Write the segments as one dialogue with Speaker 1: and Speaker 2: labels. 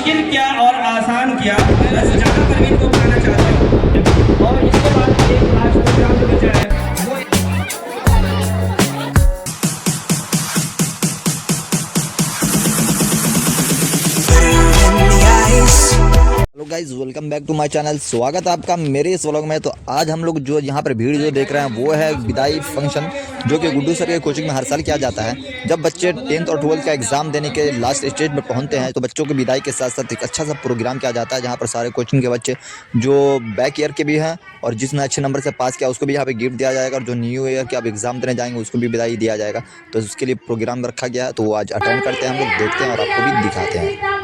Speaker 1: मुश्किल किया और आसान किया, बस ज़्यादा परवीन को बताना चाहता हूँ। और इसके बाद एक लास्ट प्रोग्राम जो बचा है वो
Speaker 2: hello guys, welcome back to my channel. स्वागत है आपका मेरे इस व्लॉग में। तो आज हम लोग जो यहाँ पर भीड़ जो देख रहे हैं वो है विदाई फंक्शन, जो कि गुड्डू सर के कोचिंग में हर साल किया जाता है। जब बच्चे 10th और 12th का एग्जाम देने के लास्ट स्टेज में पहुँचते हैं तो बच्चों की विदाई के साथ साथ एक अच्छा सा प्रोग्राम किया जाता है, जहाँ पर सारे कोचिंग के बच्चे जो बैक ईयर के भी हैं और जिसने अच्छे नंबर से पास किया उसको भी यहाँ पे गिफ्ट दिया जाएगा, और जो न्यू ईयर के अब एग्जाम देने जाएंगे उसको भी विदाई दिया जाएगा। तो उसके लिए प्रोग्राम रखा गया है, तो वो आज अटेंड करते हैं, हम लोग देखते हैं और आपको भी दिखाते हैं।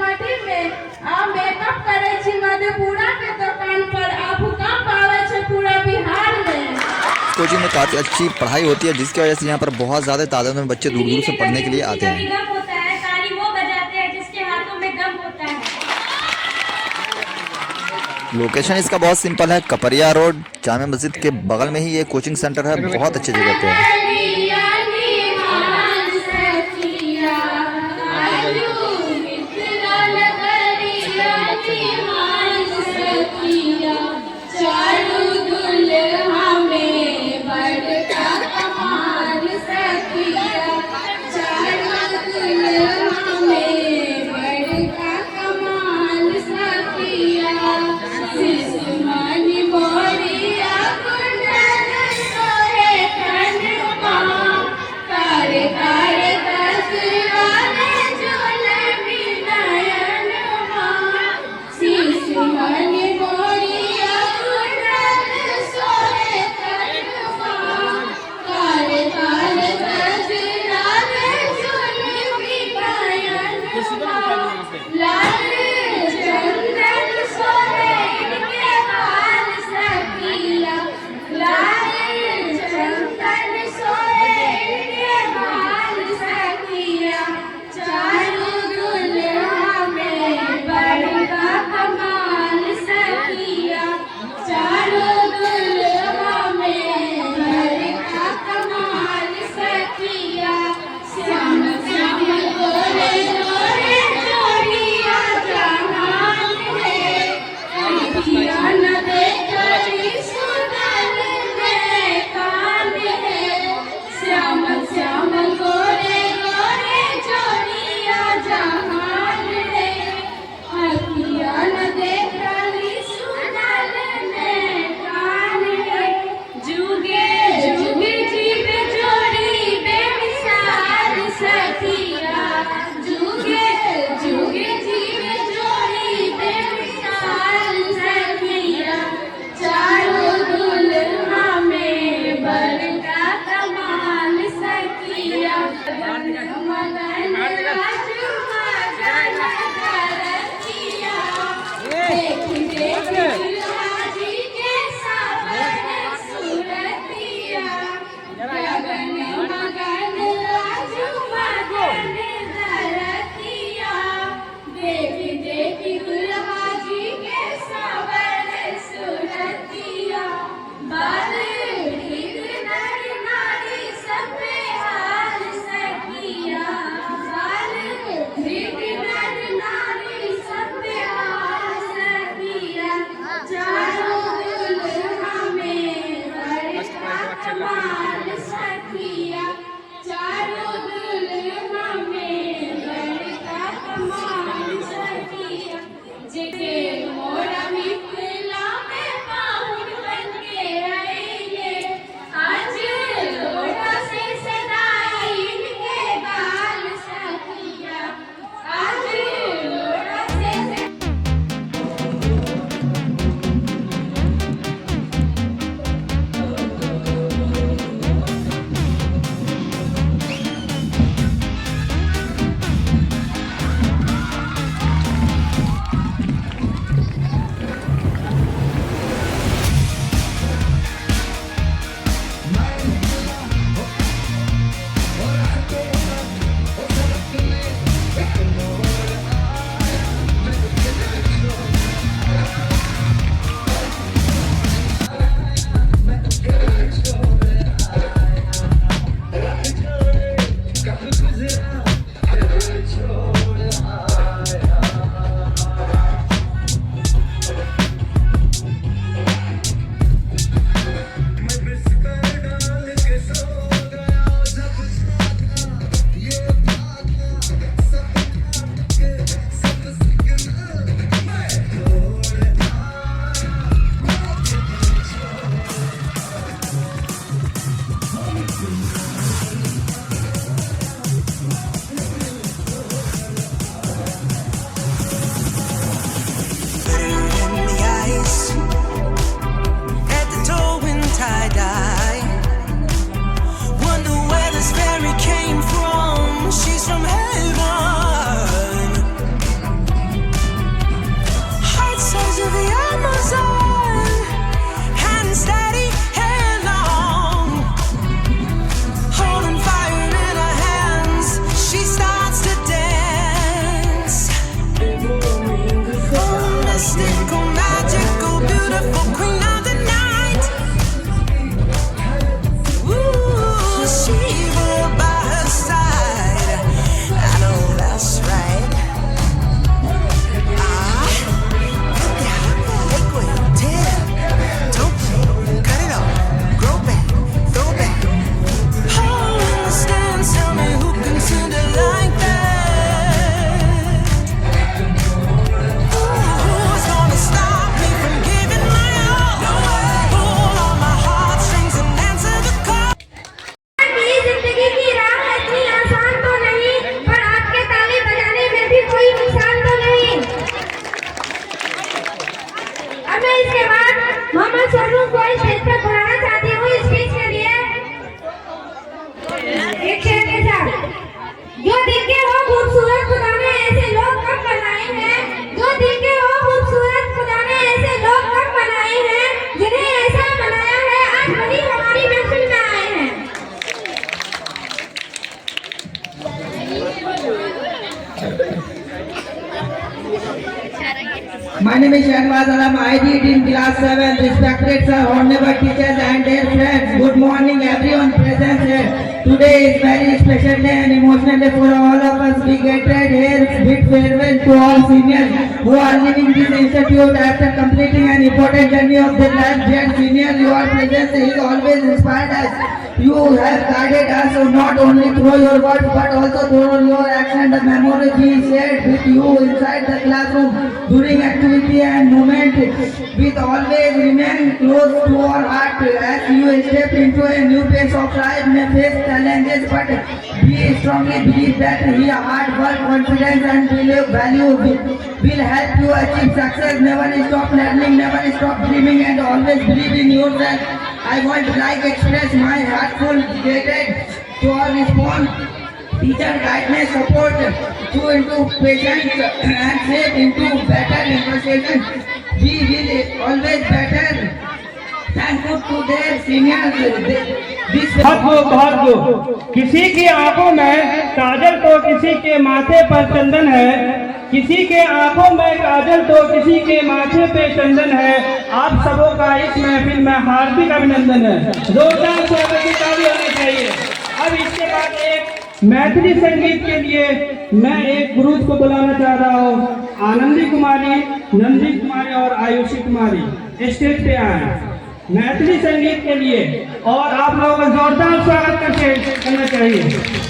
Speaker 2: कोचिंग में काफ़ी अच्छी पढ़ाई होती है, जिसकी वजह से यहाँ पर बहुत ज़्यादा तादाद में बच्चे दूर दूर से पढ़ने के लिए आते हैं। लोकेशन इसका बहुत सिंपल है, कपरिया रोड जामा मस्जिद के बगल में ही ये कोचिंग सेंटर है, बहुत अच्छी जगह पे है।
Speaker 3: My name is Shanwaz Alam. I read in class 7. Respected sir, honorable teachers and dear friends. Good morning everyone present here. Today is very special day and emotional day for all of us. We gathered here with farewell to all seniors who are leaving this institute after completing an important journey of their life. Dear seniors, your presence is always inspired us. You have guided us not only through your words but also through your action. The memories we shared with you inside the classroom during activity and moment will always remain close to our heart. As you step into a new phase of life, may face challenges, but we strongly believe that your hard work, confidence, and value will help you achieve success. Never stop learning, never stop dreaming, and always believe in yourself. I want to express my heartfelt gratitude to our response, teacher guidance, support, to into patience and shape into better conversation. We will always better. Thank you to their seniors. This
Speaker 1: बहुत दो किसी की आंखों में काजल तो किसी के माथे पर चंदन है, किसी के आंखों में काजल तो किसी के माथे पे चंदन है। आप सबों का इस महफिल में हार्दिक अभिनंदन है। जोरदार स्वागत की ताली होनी चाहिए। अब इसके बाद एक मैथिली संगीत के लिए मैं एक गुरुज को बुलाना चाह रहा हूँ। आनंदी कुमारी, नंदी कुमारी और आयुषी कुमारी स्टेज पे आए मैथिली संगीत के लिए, और आप लोगों का जोरदार स्वागत करना चाहिए।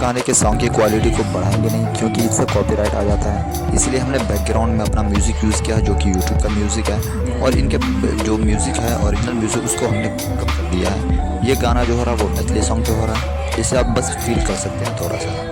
Speaker 2: गाने के सॉन्ग की क्वालिटी को बढ़ाएंगे नहीं क्योंकि इससे कॉपीराइट आ जाता है, इसलिए हमने बैकग्राउंड में अपना म्यूज़िक यूज़ किया जो कि यूट्यूब का म्यूज़िक है, और इनके जो म्यूज़िक है ओरिजिनल म्यूज़िक उसको हमने कम कर दिया है। ये गाना जो हो रहा है वो मैथिली सॉन्ग पे हो रहा है, इसे आप बस फील कर सकते हैं थोड़ा सा।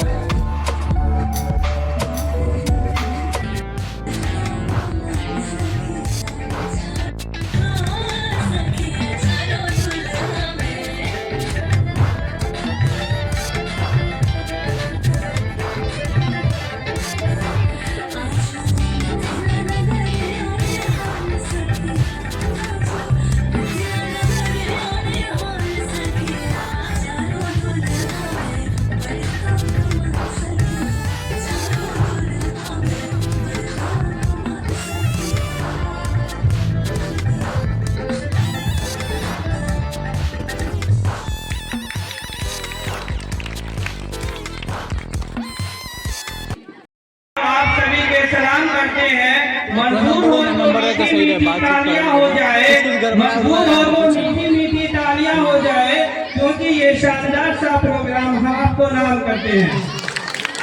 Speaker 1: मंजूर हो तो मीठी तालियां हो जाए, मंजूर हो तो मीठी तालियां हो जाए, क्योंकि ये शानदार सा प्रोग्राम हम आपको नाम करते हैं।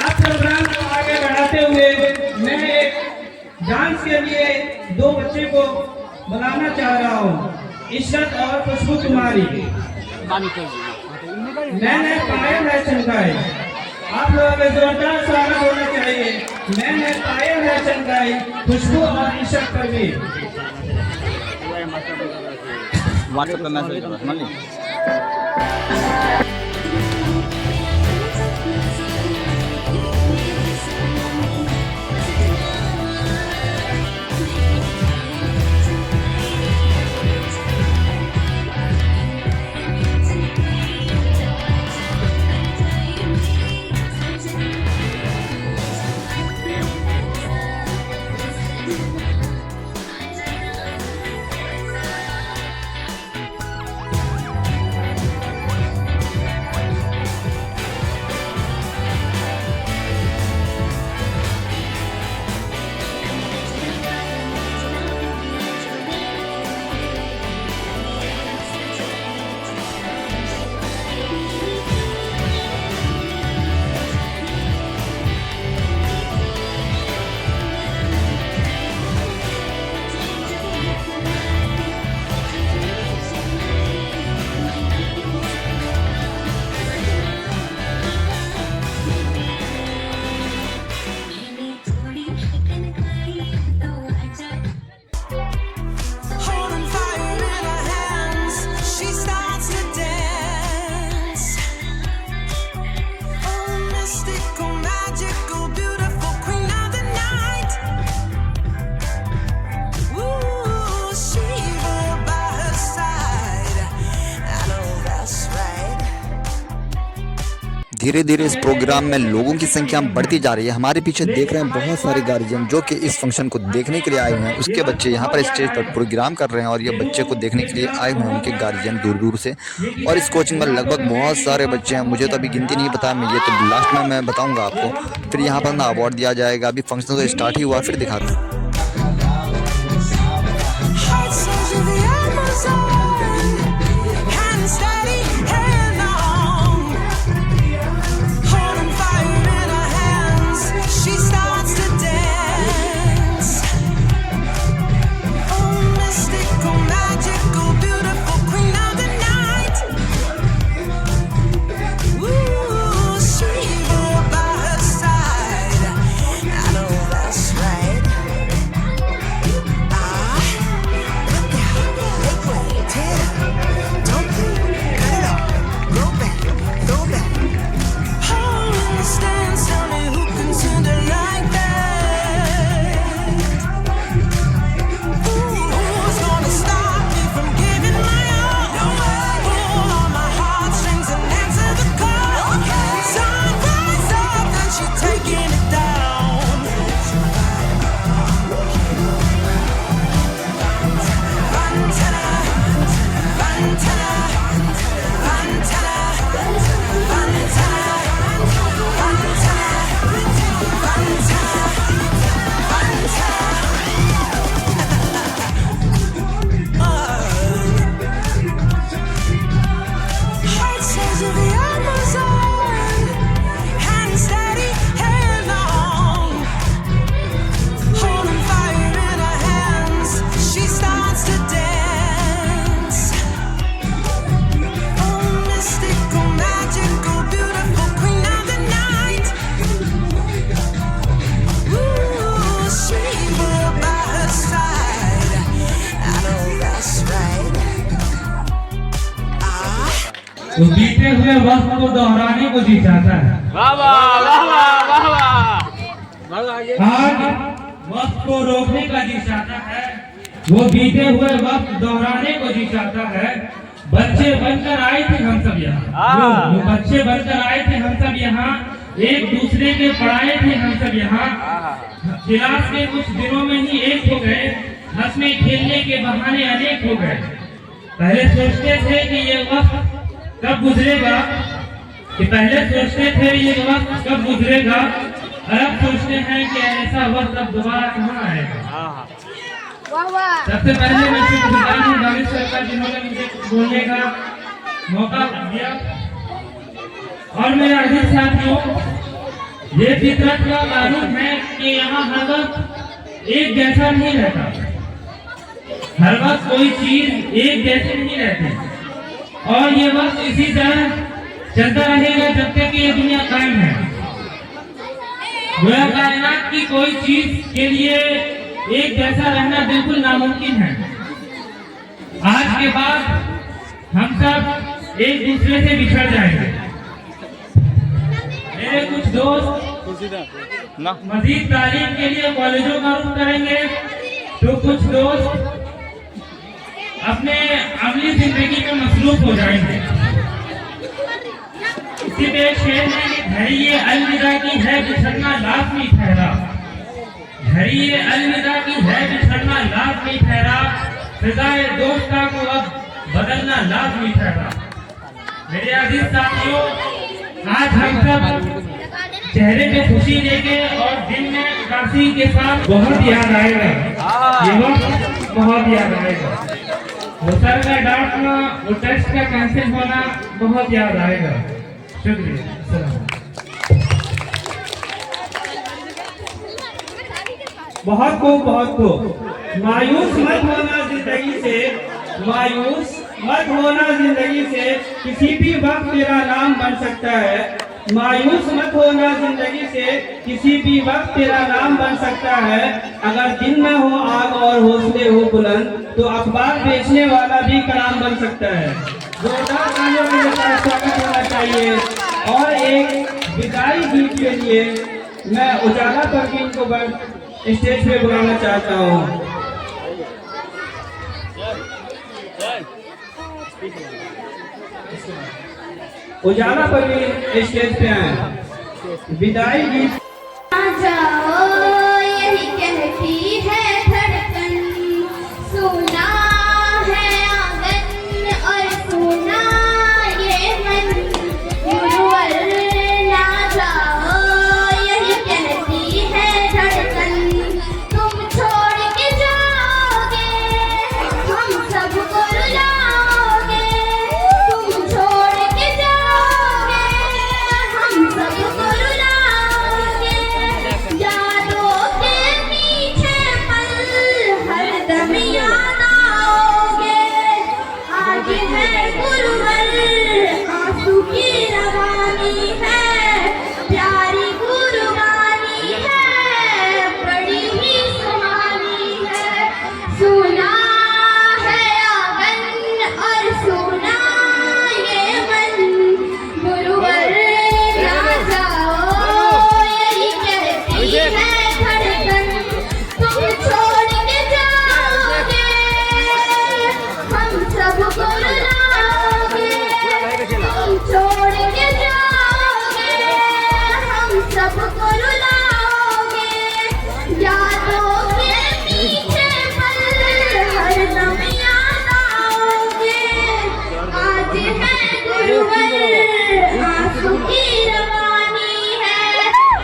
Speaker 1: अब प्रोग्राम को आगे बढ़ाते हुए मैं एक डांस के लिए दो बच्चे को बुलाना चाह रहा हूँ, इशरत और खुशबू कुमारी। मैंने पायल है चमकाई, आप लोगों का जोरदार स्वागत होना चाहिए। मैंने पायल है चमकाई, खुशबू और इशरत पर भी।
Speaker 4: व्हाट्सएप पे मैसेज करो, समझ ली।
Speaker 2: धीरे धीरे इस प्रोग्राम में लोगों की संख्या बढ़ती जा रही है। हमारे पीछे देख रहे हैं बहुत सारे गार्जियन जो कि इस फंक्शन को देखने के लिए आए हुए हैं। उसके बच्चे यहाँ पर स्टेज पर प्रोग्राम कर रहे हैं और ये बच्चे को देखने के लिए आए हुए हैं, उनके गार्जियन दूर दूर से। और इस कोचिंग में लगभग बहुत सारे बच्चे हैं, मुझे तो अभी गिनती नहीं पता, मैं ये तो लास्ट में मैं बताऊँगा आपको। फिर यहाँ पर ना अवार्ड दिया जाएगा, अभी फंक्शन तो स्टार्ट ही हुआ, फिर दिखाते हैं।
Speaker 1: तो बीते हुए वक्त को दोहराने को जी चाहता है।
Speaker 4: वाह वाह वाह वाह वाह।
Speaker 1: आज वक्त को रोकने का जी चाहता है, वो बीते हुए वक्त दोहराने को जी चाहता है। बच्चे बनकर आए थे हम सब यहाँ, जो बच्चे बनकर आए थे हम सब यहाँ, एक दूसरे के पढ़ाए थे हम सब यहाँ। क्लास के कुछ दिनों में ही एक हो गए, हंसने खेलने के बहाने अनेक हो गए। पहले सोचते थे कि ये वक्त कब गुजरेगा, पहले सोचते थे ये वक्त कब गुजरेगा, अब सोचते हैं कि ऐसा वक्त अब दोबारा कहाँ आएगा। सबसे पहले मैं शुक्रगुजार हूँ दानिश सर का, जिन्होंने मुझे कुछ बोलने का मौका दिया। और मेरे अजीज साथियों, ये फितरत का कानून है कि यहाँ हर वक्त एक जैसा नहीं रहता, हर वक्त कोई चीज एक जैसे नहीं रहती। और ये वक्त इसी तरह चलता रहेगा जब तक कि ये दुनिया कायम है। गोया कायनात की कोई चीज के लिए एक जैसा रहना बिल्कुल नामुमकिन है। आज के बाद हम सब एक दूसरे से बिछड़ जाएंगे। मेरे कुछ दोस्त मजीद तालीम के लिए कॉलेजों का रुख करेंगे, तो कुछ दोस्त अपने अगली जिंदगी में मसरूफ हो जाएंगे। इसी में शेर है कि धैर्य अलविदा की है बिछड़ना लाजमी ठहरा, धैर्य अलविदा की है बिछड़ना लाजमी ठहरा, सजाए दोस्ता को अब बदलना लाजमी ठहरा। मेरे अजीज साथियों, आज हम सब चेहरे पे खुशी लेके और दिन में काशी के साथ बहुत याद आएगा, ये वक्त बहुत याद आएगा। वो सर का डांटना, वो टेस्ट का कैंसिल होना बहुत याद आएगा। शुक्रिया। बहुत खूब। मायूस मत होना जिंदगी से, मायूस मत होना जिंदगी से, किसी भी वक्त तेरा नाम बन सकता है। मायूस मत होना जिंदगी से, किसी भी वक्त तेरा नाम बन सकता है। अगर दिन में हो आग और हौसले हो बुलंद, तो अखबार बेचने वाला भी कलाम बन सकता है। जोरदार तालियों के साथ स्वागत होना चाहिए। और एक विदाई गीत के लिए मैं उजाला परवीन को स्टेज पे बुलाना चाहता हूँ। उजाला परवीन स्टेज पे आए। विदाई गीत।
Speaker 5: आ जाओ यही कहती है धड़कन, सुना है आंगन और सुना ये मन, गुरुवर ना जाओ यही कहती है धड़कन, तुम छोड़ के जाओगे हम सबको रुलाओगे, तुम छोड़ के जाओगे हम सबको रुलाओगे, यादों के मीठे पल हरदम याद आओगे, आज है गुरुवर आंसू की रवानी है, प्यारी गुरुबानी है, बड़ी ही सुहानी है, सुना है आंगन और सुना ये मन, गुरुवर ना जाओ यही कहती है धड़कन, तुम छोड़ के जाओगे हम सबको रुलाओगे, तुम छोड़ के जाओगे हम सबको रुलाओगे, यादों के मीठे पल हरदम याद आओगे, आज है गुरुवर आंसू की रवानी है,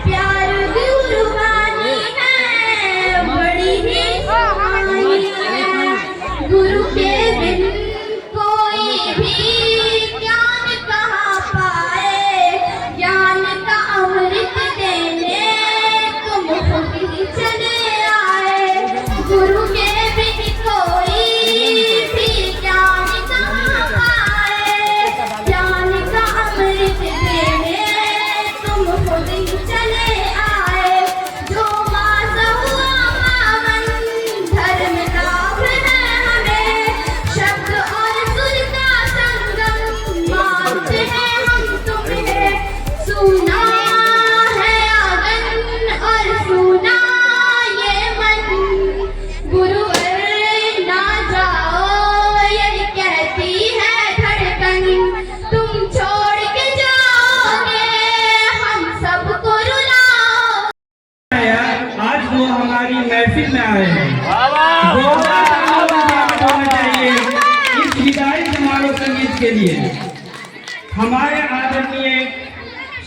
Speaker 5: प्यार गुरुबानी है, बड़ी ही सुहानी है, गुरु के बिन कोई भी ज्ञान कहाँ पाए, ज्ञान का अमृत देने तुम खुद ही चले आए, गुरु के बिन कोई भी ज्ञान कहाँ पाए, ज्ञान का अमृत देने तुम खुद ही चले आए, जो माज़ हुआ पावन धर्म लाभ है हमें, शब्द और सुर का संगम मानते हैं हम तुम्हें, सुना है आंगन और सुना ये मन, गुरुवर ना जाओ यही कहती है धड़कन, तुम छोड़ के जाओगे हम सबको रुलाओ।
Speaker 1: आज वो हमारी महफिल में आए हैं, जोरदार तालियों से स्वागत होना चाहिए इस विदाई समारोह संगीत के लिए। हमारे आदरणीय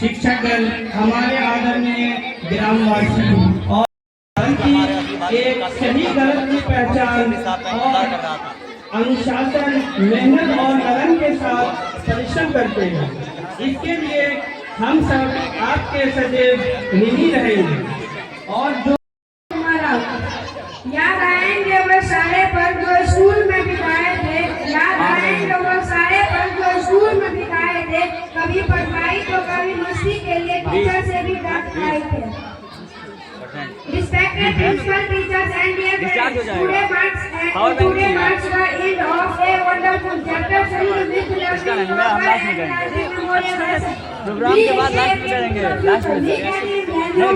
Speaker 1: शिक्षकगण, हमारे आदरणीय ग्रामवासी और की एक सही गलत की पहचान और अनुशासन, मेहनत और लगन के साथ परिश्रम करते हैं। इसके लिए हम सब आपके सदैव ऋणी रहेंगे। और जो
Speaker 6: याद आएंगे वो सारे पल जो स्कूल में बिताए थे, याद आएंगे वो सारे पल जो स्कूल में बिताए थे, कभी पढ़ाई तो कभी मस्ती के लिए टीचर से भी डांट खाए थे। Respected principal, teachers and dear
Speaker 4: Discharge हो
Speaker 6: friends,
Speaker 4: जाएगा। Power bank
Speaker 6: today
Speaker 4: चाहिए।
Speaker 6: marks the end of a wonderful chapter filled with
Speaker 4: इसका
Speaker 6: learning,
Speaker 4: नहीं, मैं
Speaker 6: laughter
Speaker 4: लास्ट में
Speaker 6: and
Speaker 4: करेंगे।
Speaker 6: memorable lessons.
Speaker 4: प्रोग्राम के बाद लास्ट में करेंगे, लास्ट में नहीं,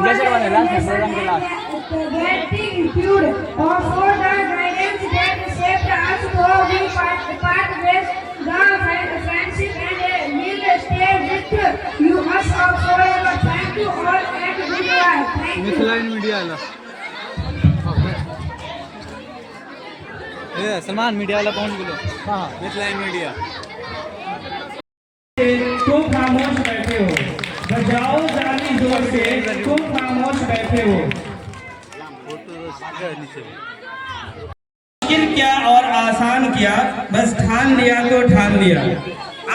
Speaker 4: जैसे वाले लास्ट में, प्रोग्राम के last.
Speaker 6: Gratitude for the guidance that shaped us through the pathways, the friendship and will stay with you us forever. Thank you all and goodbye. Thank you.
Speaker 4: मिथिलाइन media वाला Salman media वाला पहुंच बोलो। हाँ मिथिलाइन media.
Speaker 1: तुम खामोश बैठे हो, बजाओ जाली जोर से, तुम खामोश बैठे हो। मुश्किल क्या और आसान किया, बस ठान लिया तो ठान लिया।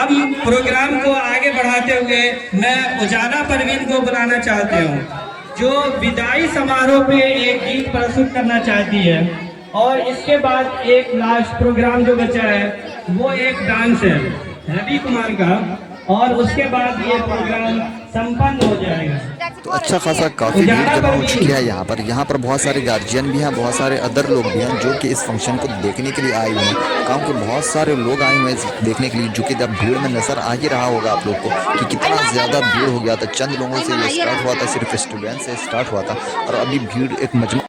Speaker 1: अब प्रोग्राम को आगे बढ़ाते हुए मैं उजाला परवीन को बुलाना चाहती हूँ, जो विदाई समारोह पे एक गीत प्रस्तुत करना चाहती है, और इसके बाद एक लास्ट प्रोग्राम जो बचा है वो एक डांस है रवि कुमार का, और उसके बाद ये प्रोग्राम संपन्न हो जाएगा।
Speaker 2: तो अच्छा खासा काफ़ी भीड़ जमा हो चुकी है यहाँ पर बहुत सारे गार्जियन भी हैं, बहुत सारे अदर लोग भी हैं जो कि इस फंक्शन को देखने के लिए आए हुए हैं। काम के बहुत सारे लोग आए हुए हैं देखने के लिए, जो कि जब भीड़ में नज़र आ ही रहा होगा आप लोग को कि कितना ज़्यादा भीड़ हो गया था। चंद लोगों से ये स्टार्ट हुआ था, सिर्फ स्टूडेंट से स्टार्ट हुआ था, और अभी भीड़ एक मजमू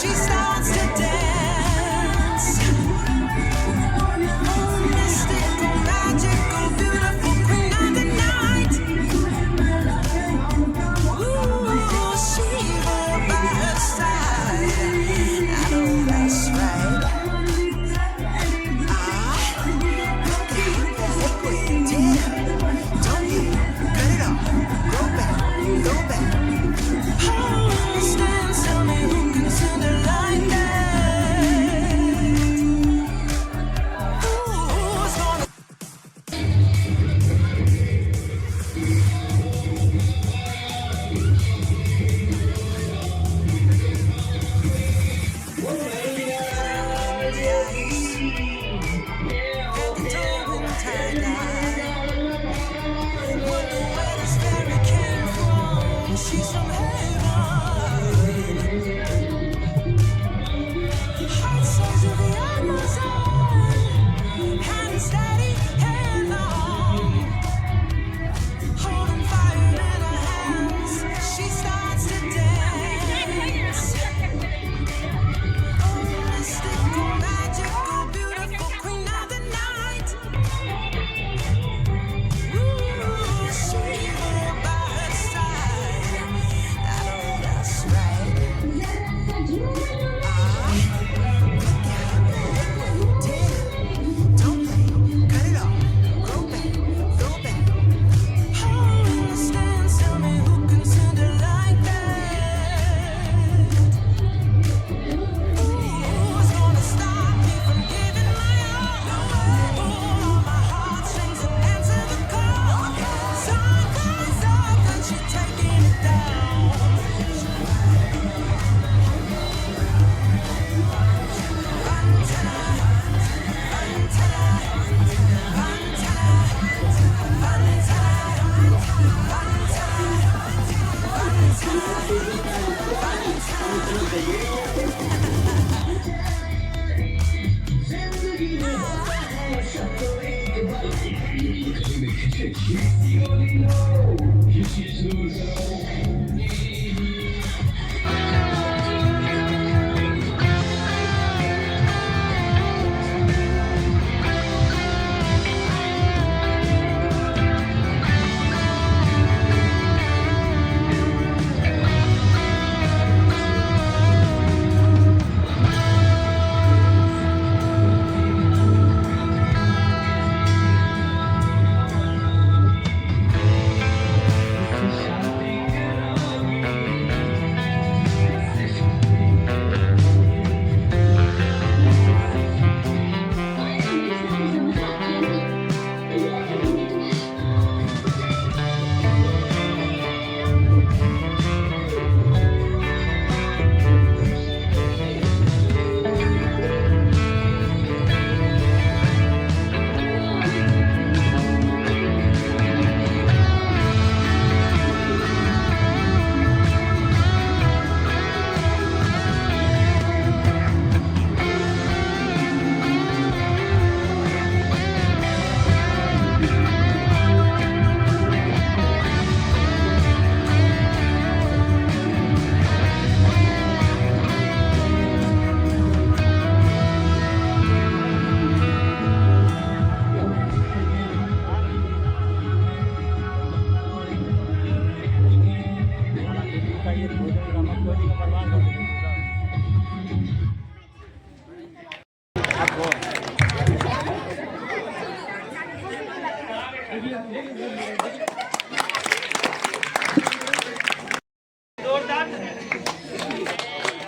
Speaker 7: She starts to dance. Mystical, magical, beautiful queen of the night. Ooh, she her by her side. I know that's right. Don't you cut it off? Go back, go back.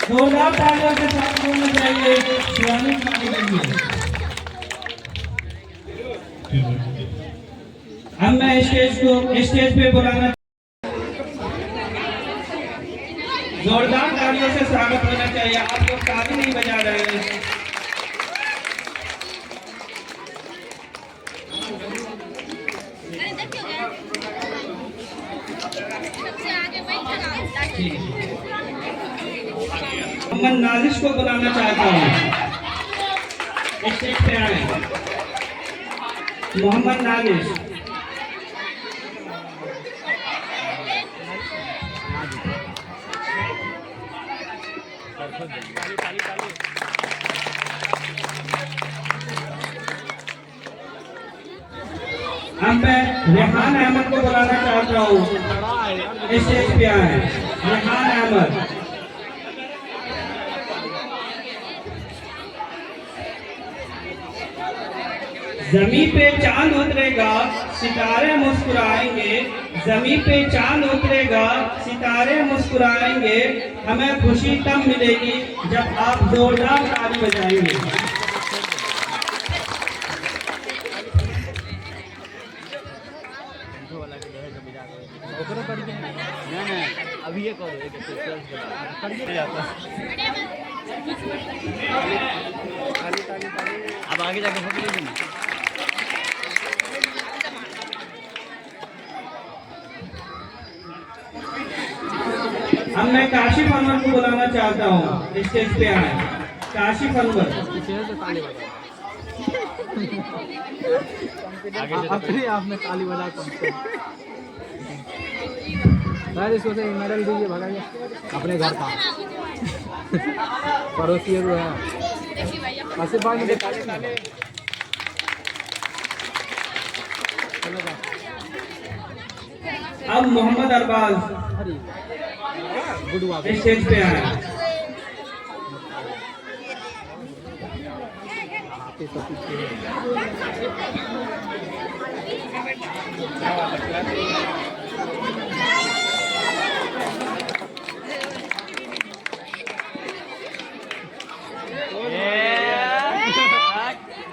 Speaker 1: जोरदार तालियों के साथ बोलना चाहिए शिवानी जी के लिए। अब मैं स्टेज पे बुलाना, जोरदार तालियों से स्वागत होना चाहिए। आप लोग ताली नहीं बजा रहे हैं। मोहम्मद नाजिश को बुलाना चाहता हूँ, स्टेज पे आए। मोहम्मद नाजिश। अब मैं रेहान अहमद को बुलाना चाहता हूँ, स्टेज पे आए। रेहान अहमद। जमीन पे चांद उतरेगा सितारे मुस्कुराएंगे, जमीन पे चांद उतरेगा सितारे मुस्कुराएंगे, हमें खुशी तब मिलेगी जब आप जोरदार ताली बजाएंगे।
Speaker 4: अभी ये करो अब आगे जाके फोटो लीजिए।
Speaker 1: अब मैं काशिफ अनवर को बुलाना चाहता हूँ, स्टेज पे आए। काशिफ अनवर।
Speaker 4: अपने आप में ताली बजा सर, इसको से मेडल दीजिए, भगाइए अपने घर का पड़ोसी जो है। आसिफ भाई मुझे ताले ताले
Speaker 1: अब मोहम्मद अरबाज स्टेज पे आए।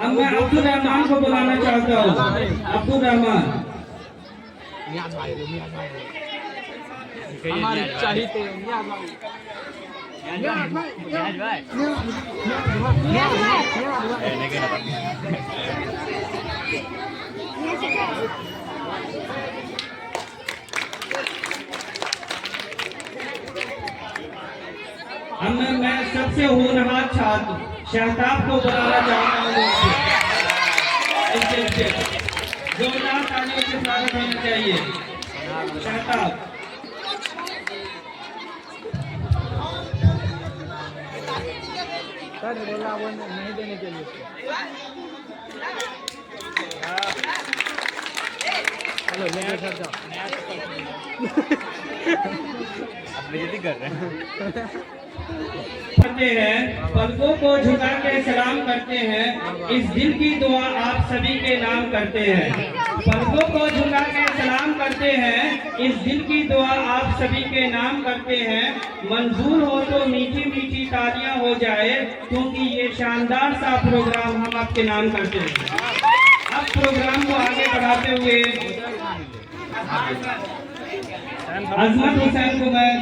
Speaker 1: अब मैं अब्दुल रहमान को बुलाना चाहता हूँ। अब्दुल रहमान।
Speaker 4: हमारे चाहिए
Speaker 1: अब मैं सबसे होनहार छात्र शहताब को बुलाना चाहता हूँ। जोरदार तालियों से स्वागत होना चाहिए। शहताब
Speaker 4: सर बोला वो नहीं देने के लिए हेलो ले सर जाओ अब बेइज्जती कर रहे हैं
Speaker 1: करते हैं, पलकों को झुका के सलाम करते हैं, इस दिल की दुआ आप सभी के नाम करते हैं। पलकों को झुका के सलाम करते हैं, इस दिल की दुआ आप सभी के नाम करते हैं। मंजूर हो तो मीठी मीठी तालियां हो जाए, क्योंकि ये शानदार सा प्रोग्राम हम आपके नाम करते हैं। अब प्रोग्राम को आगे बढ़ाते हुए अजमत हुसैन को मैं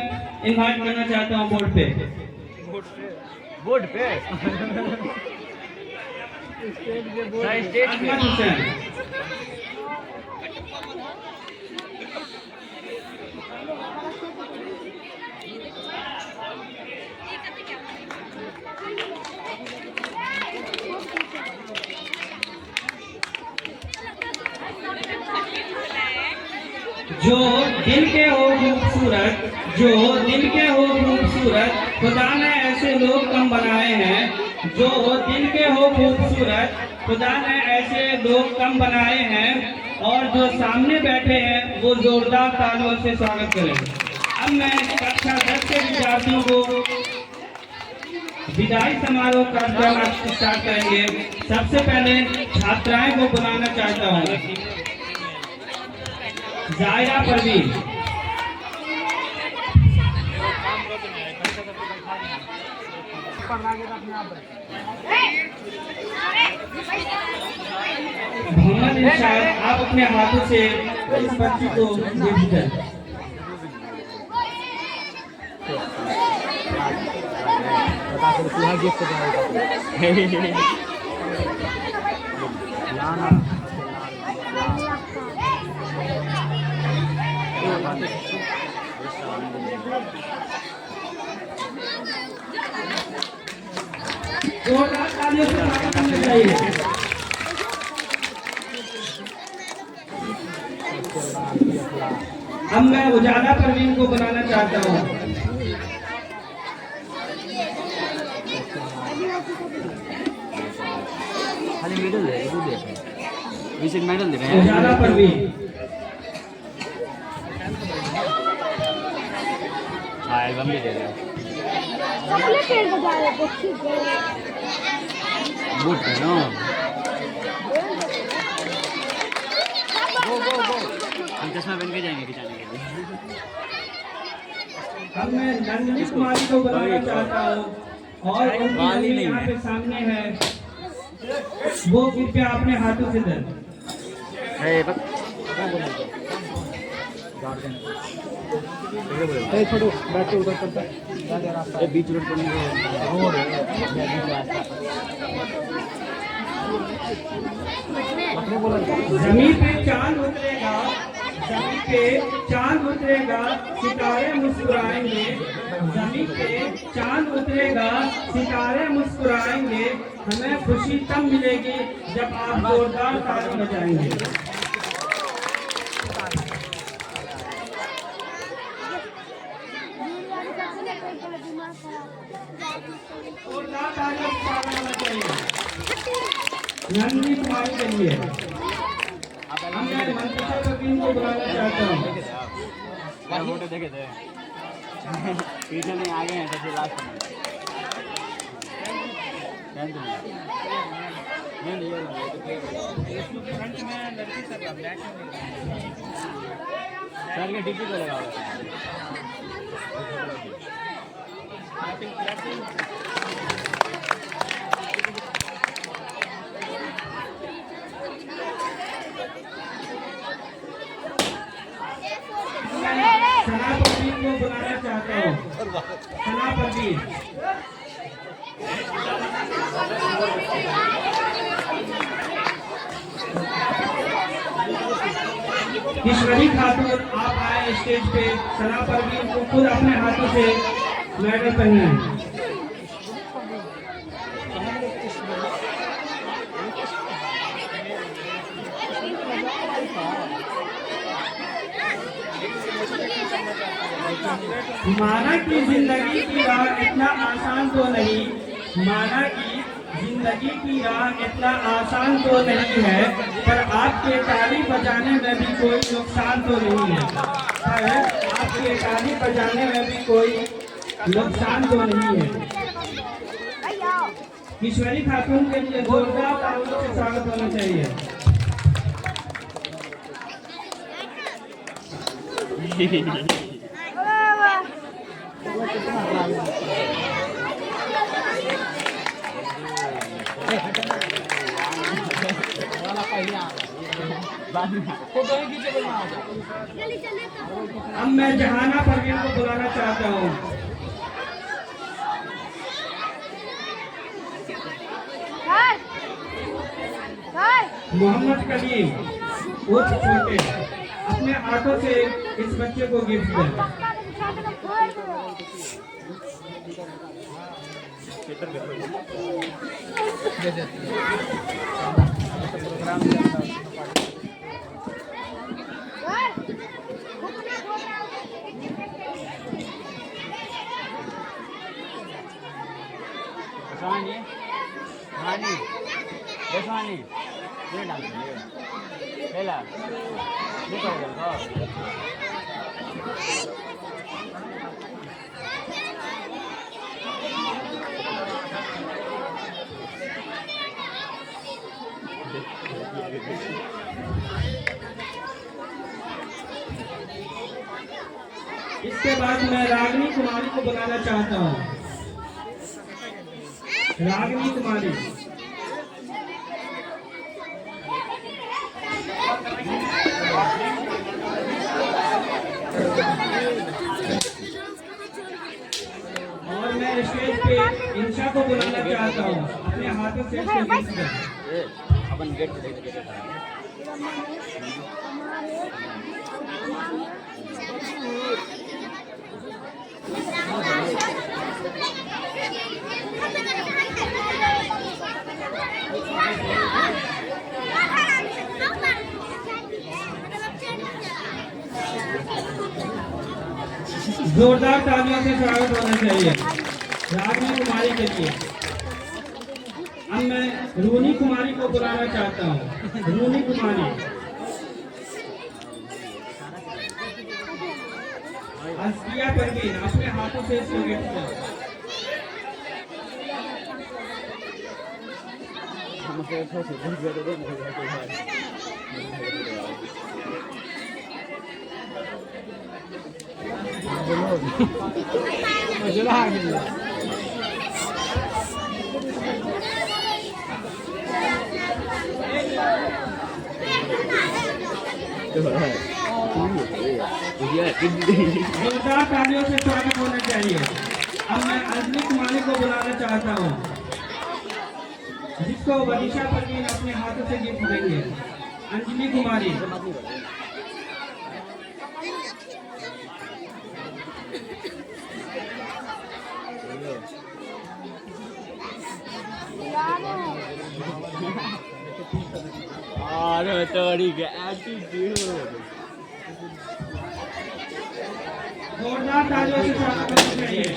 Speaker 1: इनवाइट करना चाहता हूँ बोर्ड पे।
Speaker 4: बोर्ड पे
Speaker 1: अजमत हुसैन जो दिल के हो खूबसूरत, जो दिल के हो खूबसूरत, खुदा ने ऐसे लोग कम बनाए हैं। जो दिल के हो खूबसूरत, खुदा ने ऐसे लोग कम बनाए हैं। और जो सामने बैठे हैं वो जोरदार तालियों से स्वागत करें। अब मैं कक्षा 10 के विद्यार्थियों को विदाई समारोह का कार्यक्रम स्टार्ट करेंगे। सबसे पहले छात्राएं को बुलाना चाहता हूँ। जायरा परवीन, मोहम्मद इरशाद, आप अपने हाथों से इस बच्ची को गिफ्ट करें। जोरदार तालियों से स्वागत करना चाहिए। अब मैं उजाला परवीन को बुलाना चाहता हूँ।
Speaker 4: खाली मेडल दे विशेष मेडल दे रहे हैं।
Speaker 1: उजाला परवीन,
Speaker 4: हाँ एल्बम भी दे रहे हैं। बूट पहनो हम चश्मा पहन के जाएंगे खिंचाने के लिए।
Speaker 1: अब मैं नंदिनी कुमारी को बुलाना चाहता हूँ और उनकी यहाँ पे सामने है, वो कृपया अपने हाथों से दें।
Speaker 4: छोड़ो बैठ के उधर करता बीच रोड पर रोड
Speaker 1: जमीन पे चांद उतरेगा, जमीन पे चांद उतरेगा, सितारे मुस्कुराएंगे। जमीन पे चांद उतरेगा, सितारे मुस्कुराएंगे। हमें खुशी तब मिलेगी जब आप जोरदार ताली बजाएंगे। जोरदार तालियों से स्वागत होना चाहिए नंदिनी कुमारी के लिए। हम मैं मंत्रिशा परवीन को बुलाना चाहता हूँ।
Speaker 4: फोटो देखे थे पीछे नहीं आगे हैं सबसे लास्ट में। सर के टिकट लगा
Speaker 1: सना परवीन को बुलाना चाहता हूँ। सना परवीन, ईश्वरी खातून, आप आए स्टेज पे। सना परवीन को खुद अपने हाथों से मेडल पहनाएं। माना कि जिंदगी की राह इतना आसान तो नहीं, माना कि जिंदगी की राह इतना आसान तो नहीं है, पर आपके ताली बजाने में भी कोई नुकसान तो नहीं है, पर आपके ताली बजाने में भी कोई नुकसान तो नहीं है। ईश्वरी खातून के लिए जोरदार तालियों से स्वागत होना चाहिए। अब मैं जहाना परवीन को बुलाना चाहता हूँ। मोहम्मद कलीम उर्फ छोटे अपने हाथों से इस बच्चे को गिफ्ट दें। इसके बाद मैं रागिनी कुमारी को बुलाना चाहता हूँ। रागिनी कुमारी और मैं स्टेज पे इंशा को बुलाना चाहता हूँ। अपने हाथों से इसको गिफ्ट दें। जोरदार तालियों से स्वागत होना चाहिए रागिनी कुमारी के लिए। अब मैं रूनी कुमारी को बुलाना चाहता हूँ। रूनी कुमारी अस्किया परवीन अपने हाथों से इसको गिफ्ट दें। जोरदार तालियों से स्वागत होना चाहिए। अब मैं अंजलि कुमारी को बुलाना चाहता हूँ, जिसको वनीशा परवीन अपने हाथों से गिफ्ट देंगे। अंजलि कुमारी जोरदार तालियों से स्वागत होना चाहिए।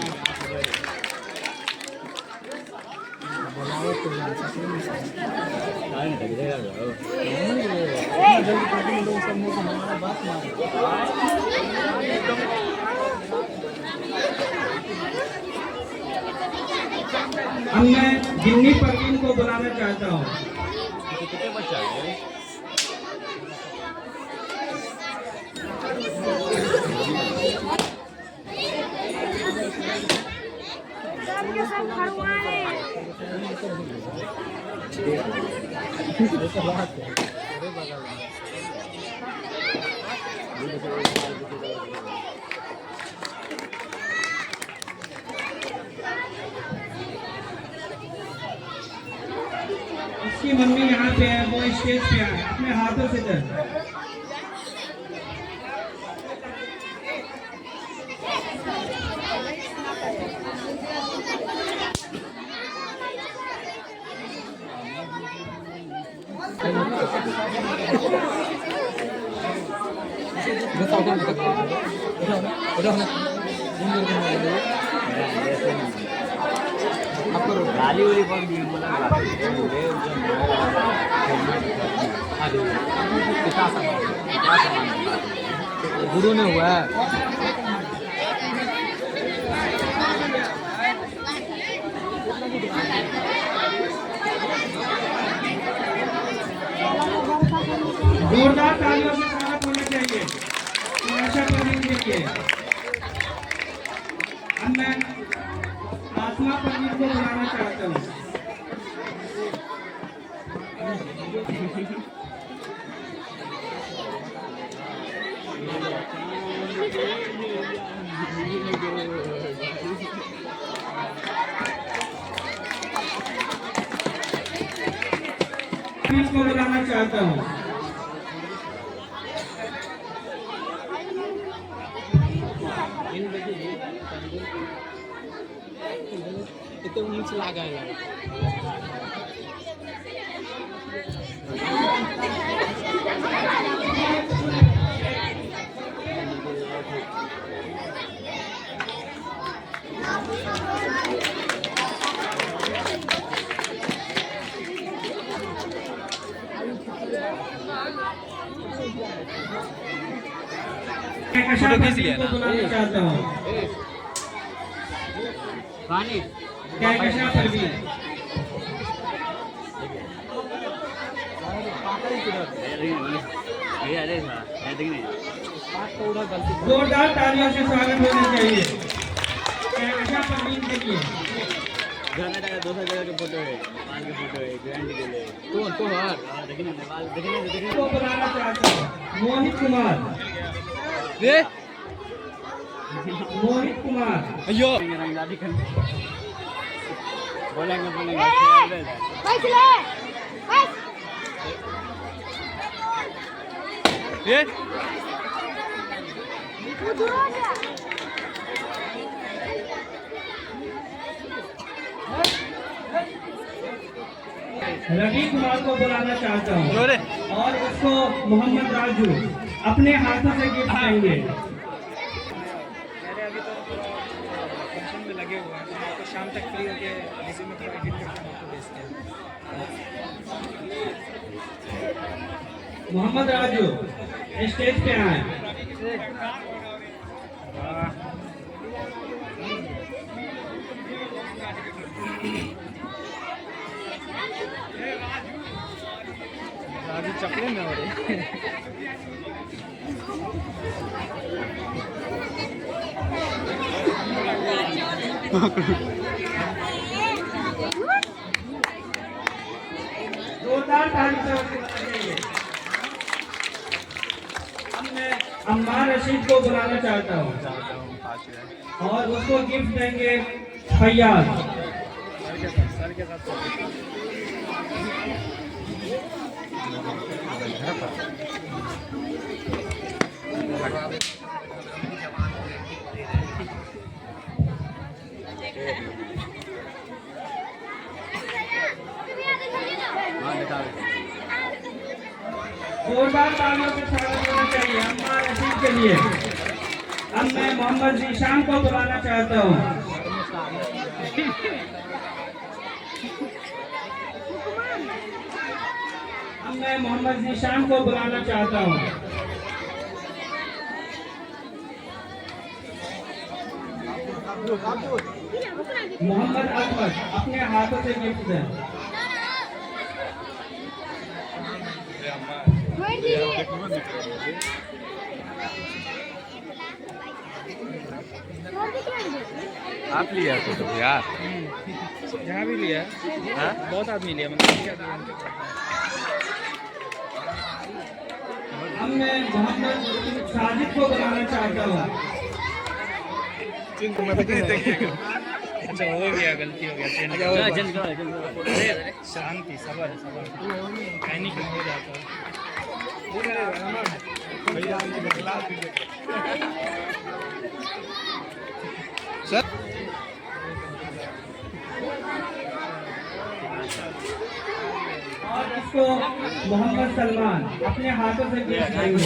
Speaker 1: अब मैं गिन्नी परवीन को बुलाना चाहता हूँ। इसकी मम्मी यहाँ पे है, वो स्टेज पे है, अपने हाथों से दे।
Speaker 4: गाली वाली पर भी बोला गुरु ने हुआ है
Speaker 1: जोरदार तालियों से स्वागत होना चाहिए आशा परवीन के लिए। अब मैं आसमा परवीन को बुलाना चाहता हूँ। इसको बुलाना चाहता हूँ।
Speaker 4: itu muncul lagi
Speaker 1: फोटो खींच लिया ना चाहता हूँ
Speaker 4: पानी
Speaker 1: कहकशा परवीन जोरदार तालियों से स्वागत होना चाहिए कहकशा परवीन के लिए।
Speaker 4: दूसरा जगह के फोटो है पान के फोटो है ग्रैंड के लिए तो यार देखने
Speaker 1: को बुलाना चाहता हूँ मोहित कुमार। मोहित कुमार
Speaker 4: अयो बोलेंगे ये
Speaker 1: रवि कुमार को बुलाना चाहता हूँ और उसको मोहम्मद राजू अपने हाथों से गिफ्ट देंगे।
Speaker 8: फंक्शन में लगे हुए हैं तो आपको शाम तक फ्री होके रिज्यूमे थोड़ा एडिट करके आपको भेजते हैं।
Speaker 1: मोहम्मद राजू स्टेज पे आए।
Speaker 8: राजू चपले में हो रहे
Speaker 1: जोरदार ताली से मैं अम्मार रशीद को बुलाना चाहता हूँ और उसको गिफ्ट देंगे फैयाज।
Speaker 8: सर के साथ
Speaker 1: जोरदार तालियों से स्वागत होना चाहिए अम्मार रशीद के लिए। अब मैं मोहम्मद जीशान को बुलाना चाहता हूँ। अब मैं मोहम्मद जीशान को बुलाना चाहता हूँ। मोहम्मद अकबर अपने हाथों से गिफ्ट दें।
Speaker 8: आप लिया तो यार यहाँ भी लिया बहुत आदमी लिया मतलब
Speaker 1: अब मैं मोहम्मद साजिद को बुलाना चाहता हूँ।
Speaker 8: अच्छा हो गया गलती हो गया शांति सबर पैनिक हो जाता है सर
Speaker 1: और इस इसको मोहम्मद सलमान अपने हाथों से गिफ्ट देंगे।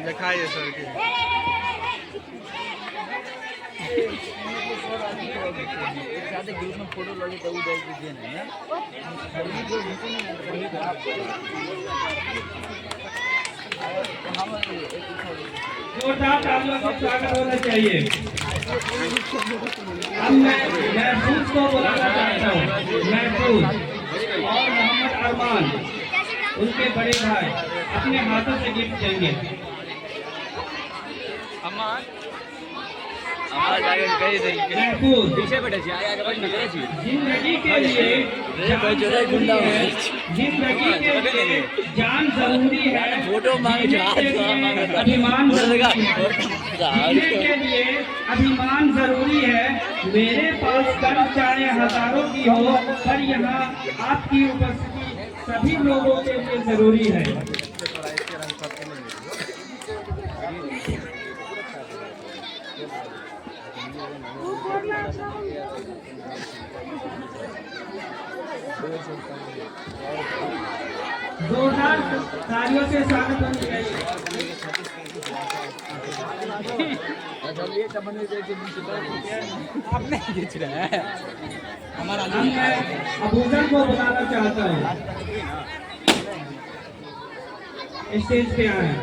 Speaker 8: दिखाइए सर की
Speaker 4: ग्रुप में फोटो लगे तो उधर दीजिए ना
Speaker 1: जोरदार तालियों से स्वागत होना चाहिए। अब मैं महफूज को बुलाना चाहता हूँ। महफूज और मोहम्मद अरमान उनके बड़े भाई अपने हाथों से गिफ्ट देंगे। महफूज
Speaker 4: पीछे बैठे छी आगे बढ़ नहीं करे छी
Speaker 1: जिंदगी के लिए जिंदगी के लिए जान जरूरी है।
Speaker 4: फोटो मांगे
Speaker 1: जीने के लिए अभिमान जरूरी है। जीने के लिए अभिमान जरूरी है। मेरे पास कम चाहे हजारों की हो, पर यहाँ आपकी उपस्थिति सभी लोगों के लिए जरूरी है। जोरदार तालियों से स्वागत होना चाहिए।
Speaker 4: आप नहीं खींच रहे हैं हमारा
Speaker 1: अब मैं अबूजर को बुलाना चाहता हूँ, स्टेज पे आए।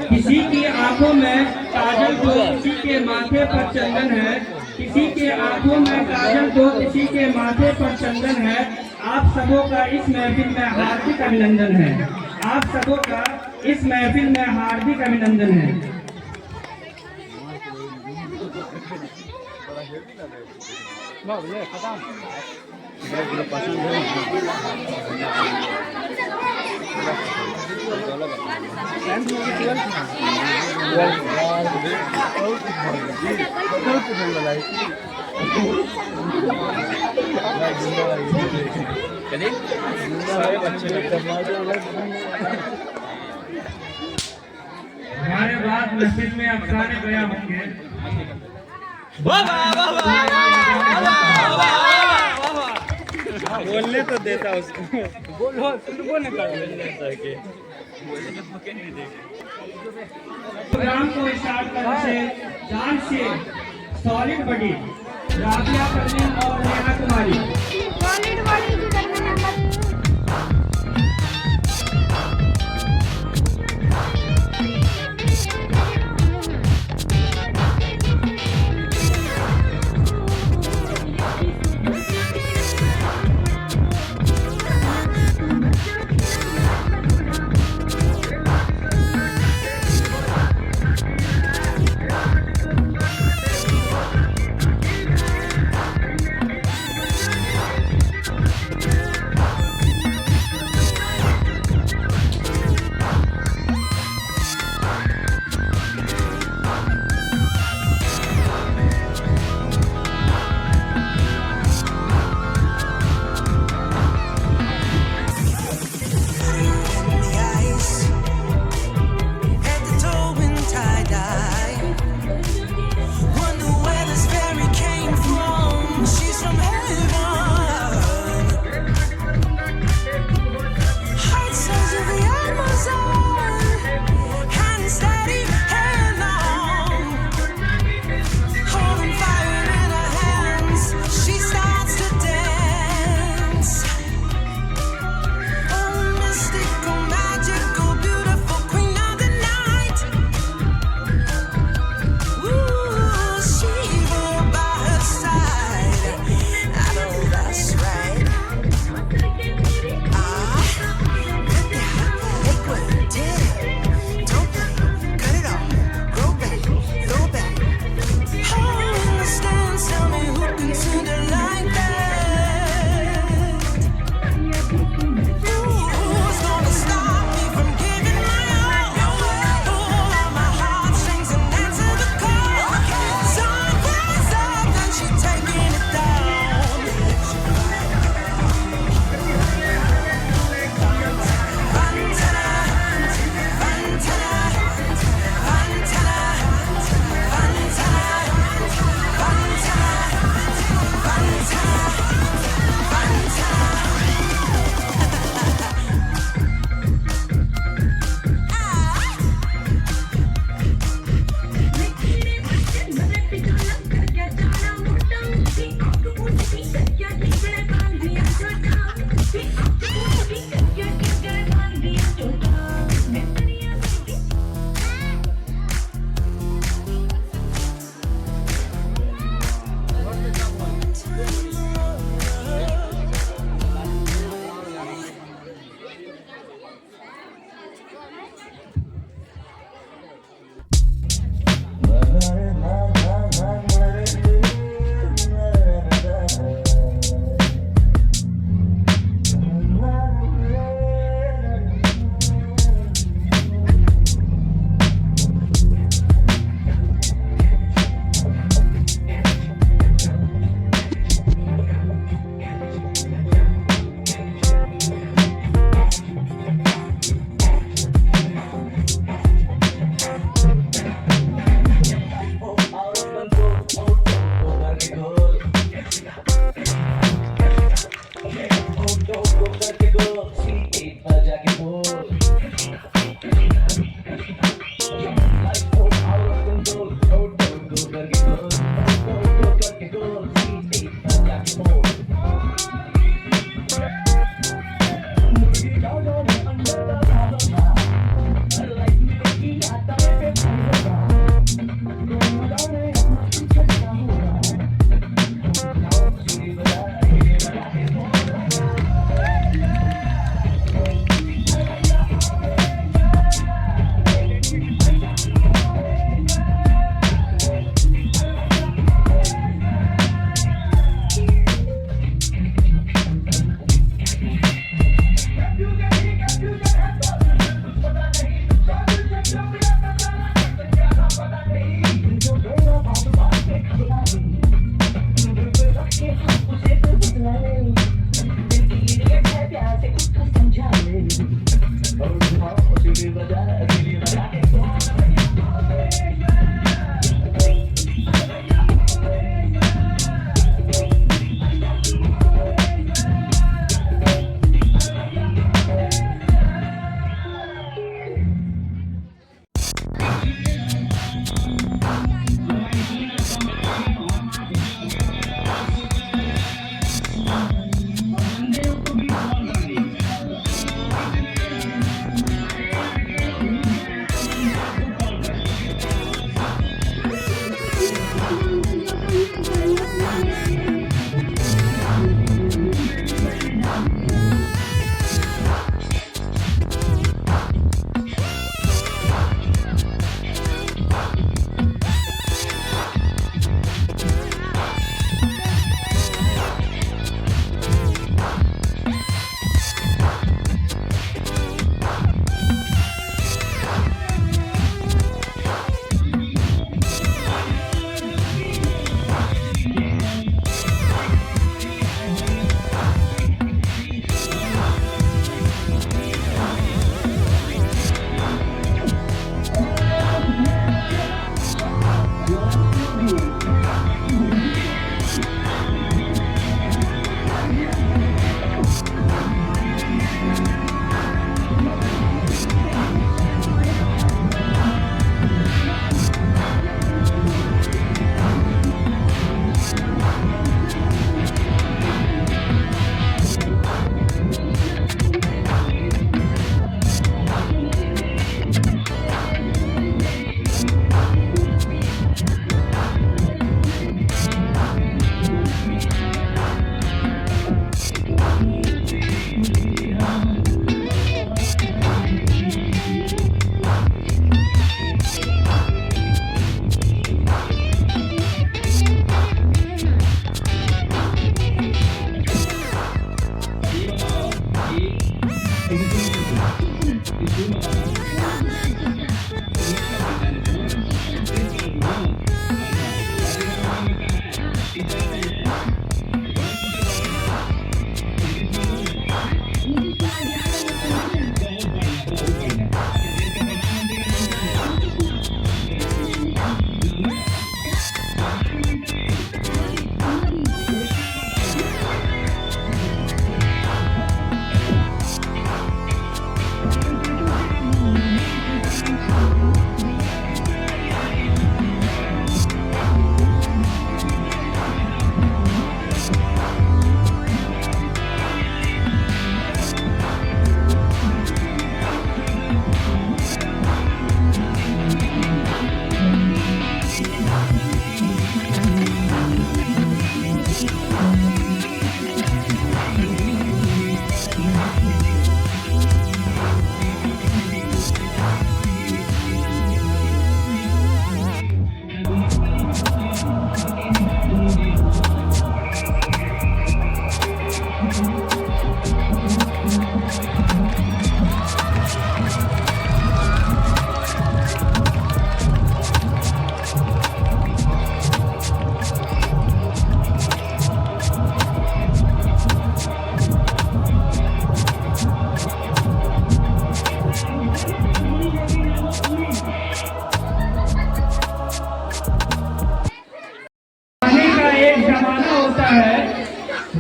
Speaker 1: किसी की आंखों में काजल तो किसी के माथे पर चंदन है। किसी के आंखों में काजल तो किसी के माथे पर चंदन है। आप सबों का इस महफिल में हार्दिक अभिनंदन है। आप सबों का इस महफिल में हार्दिक अभिनंदन है। हमारे बाद महफिल में अफसाने बयां होंगे।
Speaker 8: बोलने तो देता उसको
Speaker 4: बोलो बोलने का
Speaker 1: प्रोग्राम को स्टार्ट करने से डांस से सॉलिड बॉडी राबिया परवीन और नेहा कुमारी
Speaker 6: सॉलिड बॉडी की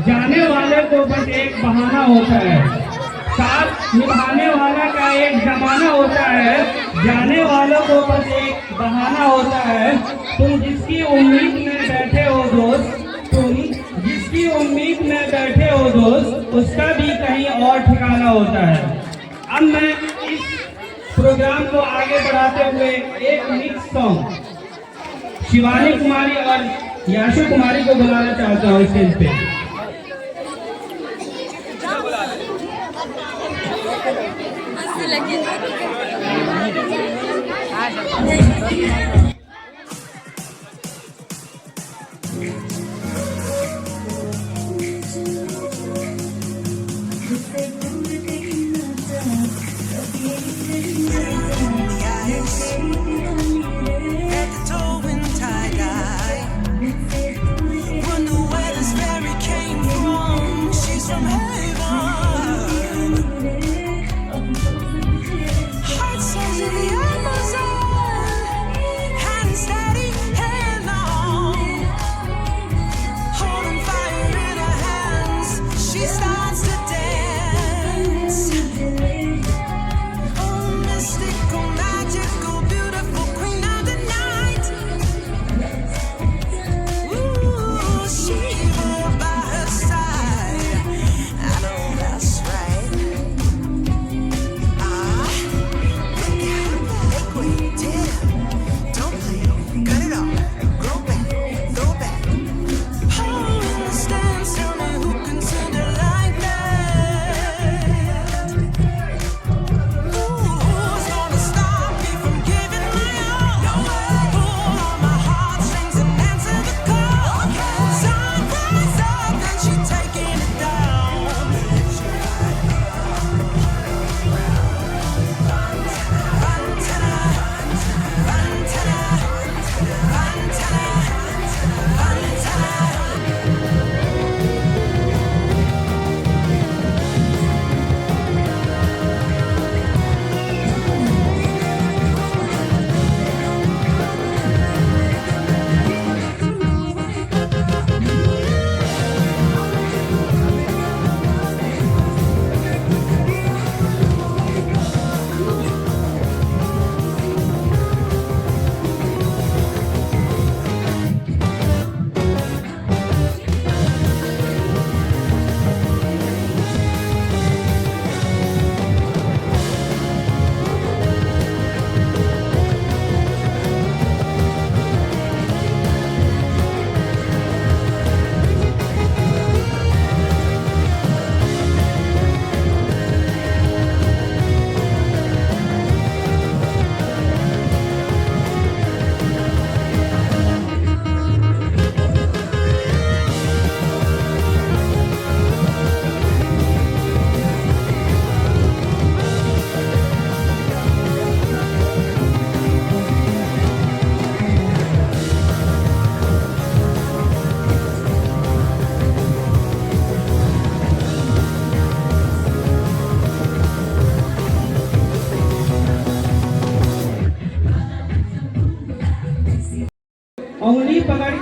Speaker 1: जाने वाले को बस एक बहाना होता है, साथ निभाने वाला का एक जमाना होता है, जाने वालों को बस एक बहाना होता है। तुम जिसकी उम्मीद में बैठे हो दोस्त, तुम जिसकी उम्मीद में बैठे हो दोस्त, उसका भी कहीं और ठिकाना होता है। अब मैं इस प्रोग्राम को आगे बढ़ाते हुए एक मिक्स सॉन्ग शिवानी कुमारी और याशु कुमारी को बुलाना चाहता हूँ स्टेज पे।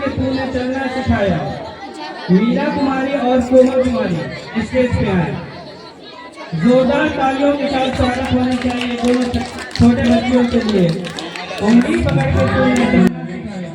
Speaker 1: के तूने चलना सिखाया। मीरा कुमारी और कोमल कुमारी स्टेज पे आए। जोरदार तालियों के साथ स्वागत होना चाहिए दोनों छोटे बच्चियों के लिए। उंगली पकड़ के तूने चलना सिखाया।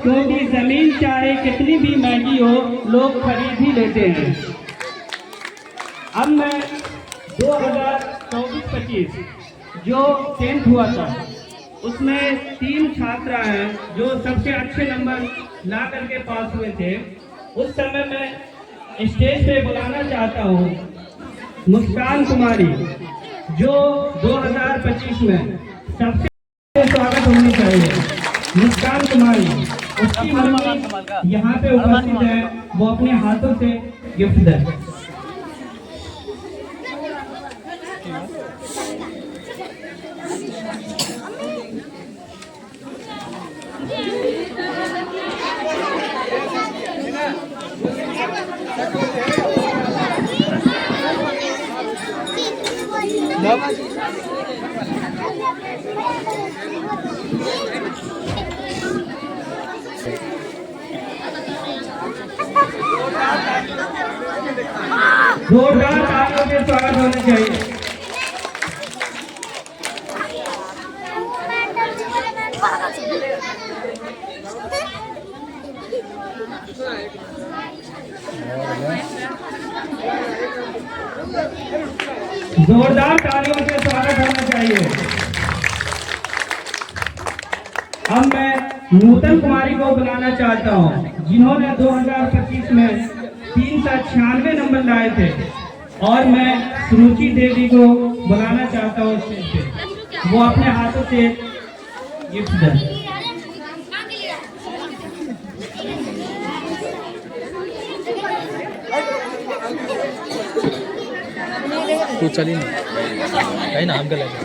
Speaker 1: क्योंकि जमीन चाहे कितनी भी महंगी हो लोग खरीद ही लेते हैं। अब मैं 2024-25 जो 10th हुआ था उसमें 3 छात्रा हैं जो सबसे अच्छे नंबर ला करके पास हुए थे। उस समय मैं स्टेज पे बुलाना चाहता हूँ मुस्कान कुमारी जो 2025 में सबसे स्वागत होनी चाहिए। मुस्कान कुमारी उसकी मम्मी यहाँ पे उपस्थित है, वो अपने हाथों से गिफ्ट दे। जोरदार तालियों से स्वागत होना चाहिए। जोरदार तालियों से स्वागत होना चाहिए। अब मैं नूतन कुमारी को बुलाना चाहता हूँ जिन्होंने 2025 में 396 नंबर लाए थे, और मैं सुरुचि देवी को बुलाना चाहता हूँ स्टेज पे, वो अपने हाथों से गिफ्ट दें।
Speaker 8: तू चली ना कहीं नाम का लगा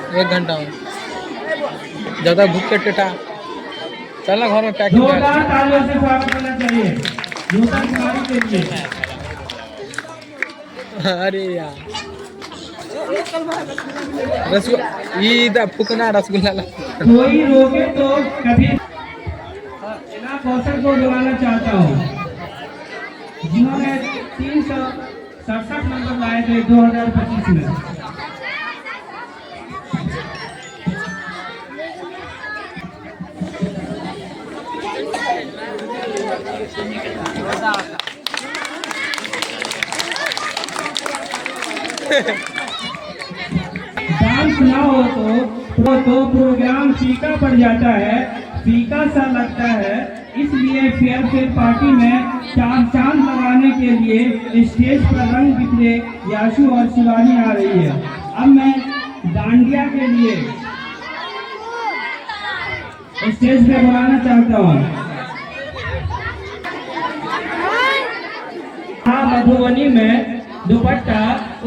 Speaker 8: 1 घंटा में जब तक भूख के टेटा चलना घर में पैकिंग
Speaker 1: जोरदार तालियों से स्वागत करना चाहिए नूतन कुमारी के लिए।
Speaker 8: अरे यार रसगुल्ला इधर फुकना रसगुल्ला
Speaker 1: कोई रोके तो कभी इना कौशल को बुलाना चाहता हूँ जिन्होंने 367 नंबर लाए थे 2025 में। डांस ना हो तो प्रोग्राम फीका पड़ जाता है, फीका सा लगता है। इसलिए फेयर पार्टी में चांद लगाने के लिए स्टेज पर रंग बिखरे याशु और शिवानी आ रही है। अब मैं डांडिया के लिए स्टेज पे बुलाना चाहता हूँ। हाँ मधुबनी में दुपट्टा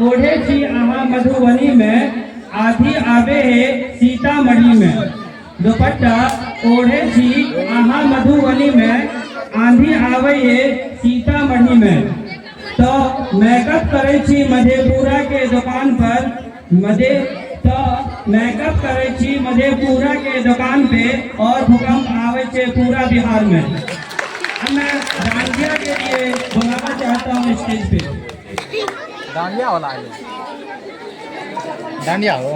Speaker 1: ओढ़े छी आहा मधुबनी में आधी आवे है सीतामढ़ी में। दुपट्टा ओढ़े छी आहा मधुबनी में आंधी आवे है सीतामढ़ी में। तो मेकअप करे छी मधेपुरा के दुकान पर मेकअप करे छी मधेपुरा के दुकान पे और भूकंप आवे छे पूरा बिहार में। अब मैं डांडिया के लिए बुलाना चाहता हूँ स्टेज पे।
Speaker 8: डांडिया वाला है डांडिया हो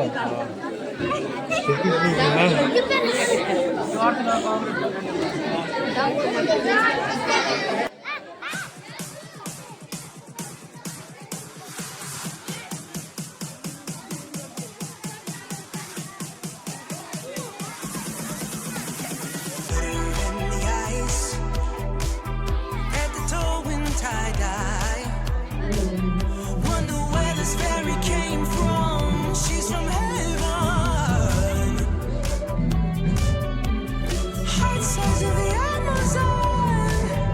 Speaker 7: At the toe in tie-dye. Wonder where this fairy came from. She's from heaven. Heart size of the Amazon.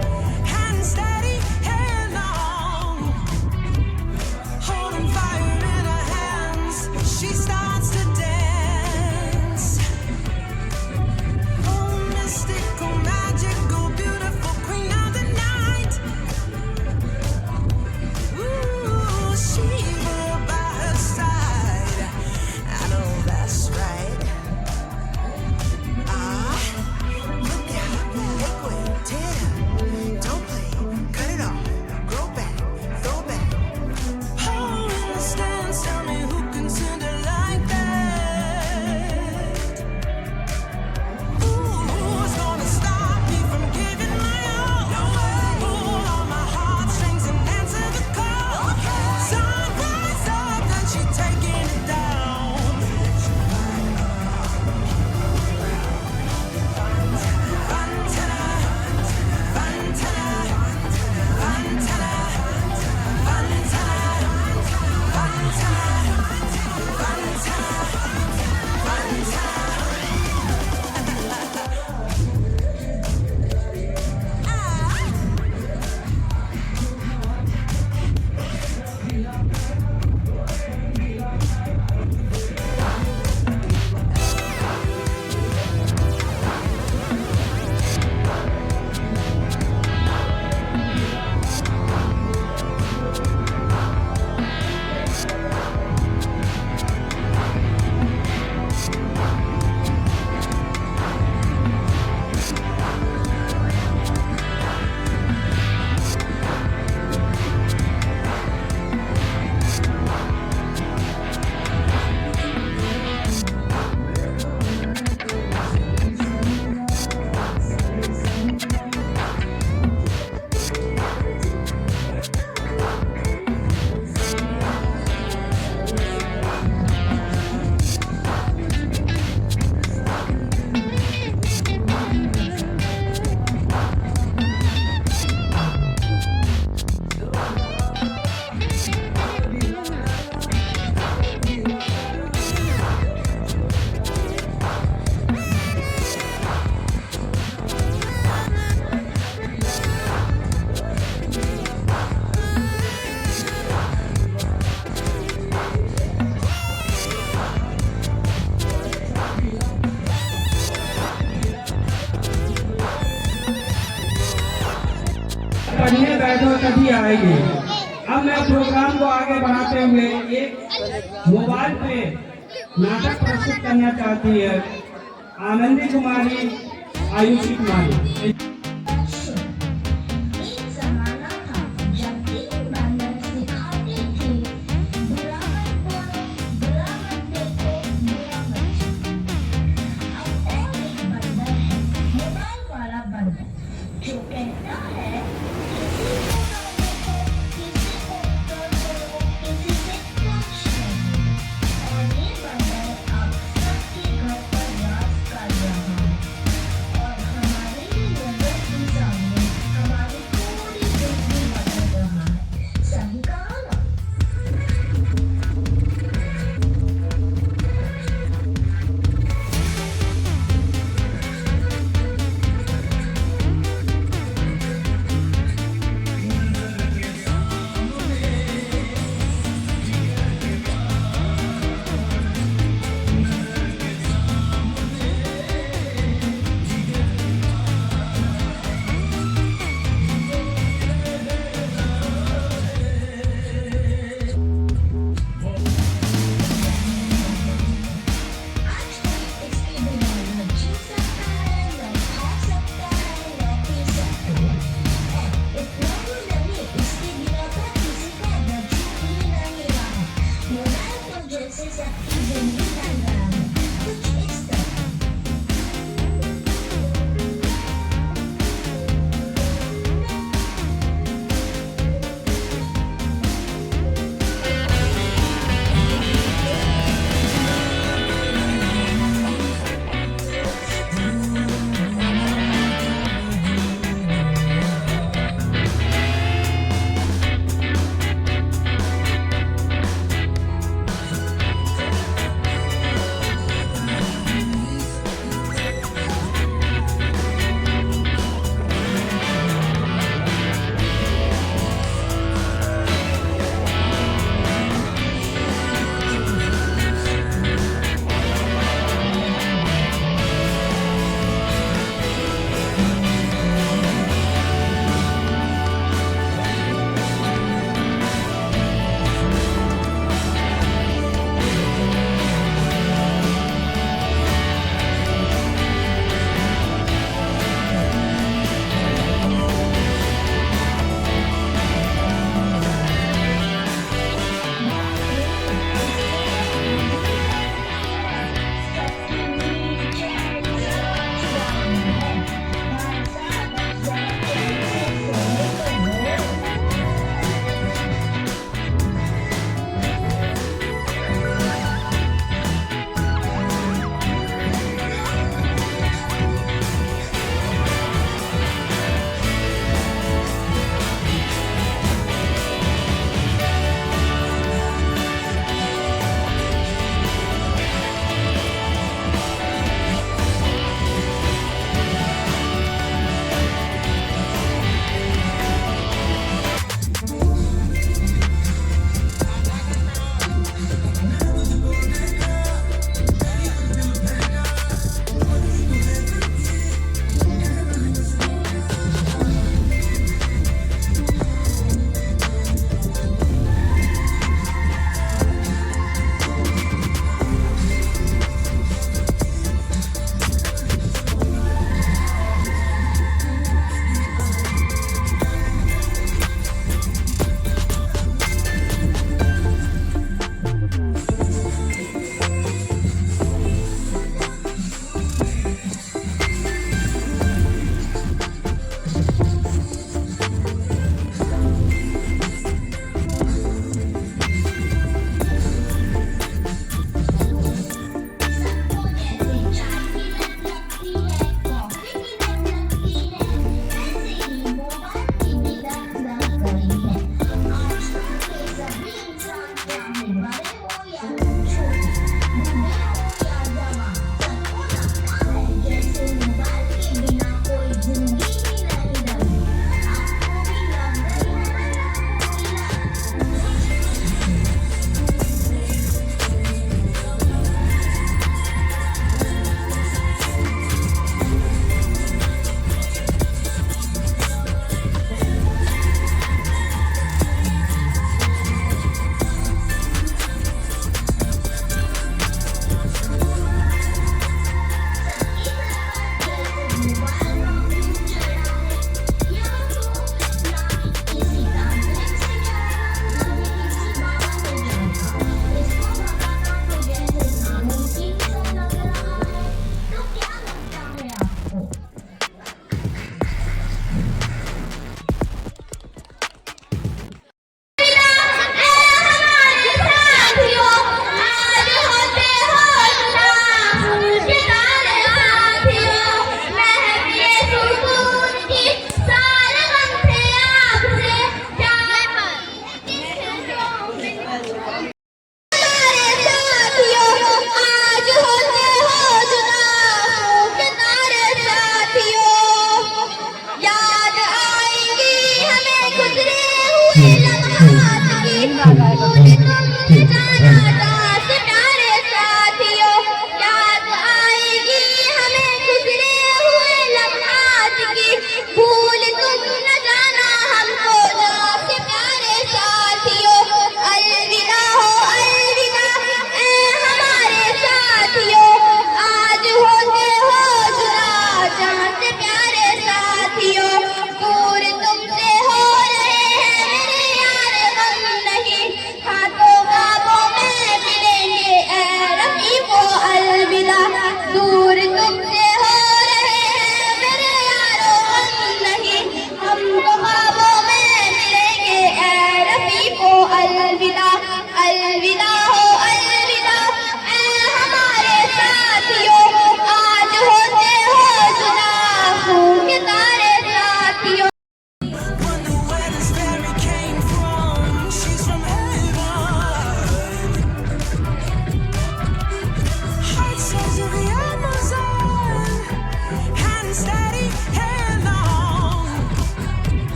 Speaker 1: तभी आएगी। अब मैं प्रोग्राम को आगे बढ़ाते हुए एक मोबाइल पे नाटक प्रस्तुत करना चाहती है आनंदी कुमारी, आयुषी कुमारी।
Speaker 5: एक ज़माना था जब तीन बांदर सिखाते थे, बुरा मत बोलो, बुरा मत देखो, बुरा मत सुनो। अब और एक बंदर है, मोबाइल वाला बंदर, जो कहता है किसी को ना देखो, किसी को टच करो। और ये बंदर अब सबके घर पर राज कर रहा है। और हमारे लिए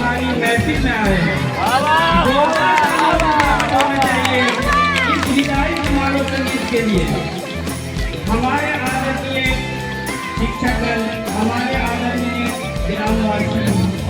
Speaker 1: हमारी महफिल में आए हैं। जोरदार तालियों से स्वागत होना चाहिए इस विदाई समारोह संगीत के लिए।